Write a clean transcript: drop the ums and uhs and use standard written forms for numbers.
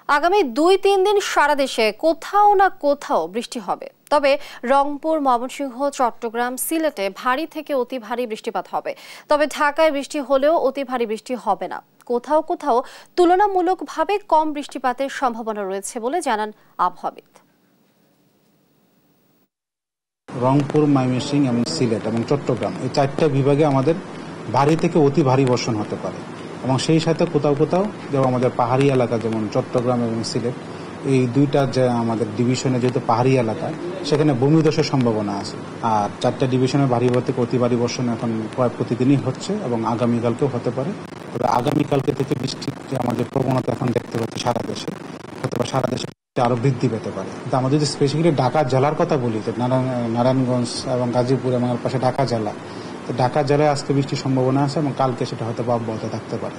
আগামী ২-৩ দিন সারা দেশে কোথাও না কোথাও বৃষ্টি হবে। তবে রংপুর, ময়মনসিংহ, চট্টগ্রাম, সিলেটে ভারী থেকে অতি ভারী বৃষ্টিপাত হবে। তবে ঢাকায় বৃষ্টি হলেও অতি ভারী বৃষ্টি হবে না। কোথাও কোথাও তুলনামূলকভাবে কম বৃষ্টিপাতের সম্ভাবনা রয়েছে বলে জানান আবহাওয়াবিদ। রংপুর, ময়মনসিংহ এবং সিলেট এবং চট্টগ্রাম এই 4টা বিভাগে আমাদের ভারী থেকে অতি ভারী বর্ষণ হতে পারে এবং সেই সাথে কোথাও কোথাও যেমন আমাদের পাহাড়ি এলাকা যেমন চট্টগ্রাম এবং সিলেট এই দুইটা যে আমাদের ডিভিশনে যেহেতু পাহাড়ি এলাকা সেখানে ভূমিধসের সম্ভাবনা আছে। আর 4টা ডিভিশনে ভারী থেকে অতি ভারী বর্ষণ এখন প্রায় প্রতিদিনই হচ্ছে এবং আগামীকালকেও হতে পারে। তবে আগামীকালকে থেকে বৃষ্টির যে আমাদের প্রবণতা এখন দেখতে পাচ্ছি সারা দেশে, হতে পারে সারা দেশে আরো বৃদ্ধি পেতে পারে। কিন্তু আমরা যদি স্পেসিফিকলি ঢাকা জেলার কথা বলি, যে নারায়ণগঞ্জ এবং গাজীপুর এবং পাশে ঢাকা জেলা, তো ঢাকা জেলায় আজকে বৃষ্টির সম্ভাবনা আছে এবং কালকে সেটা হয়তো অব্যাহত থাকতে পারে।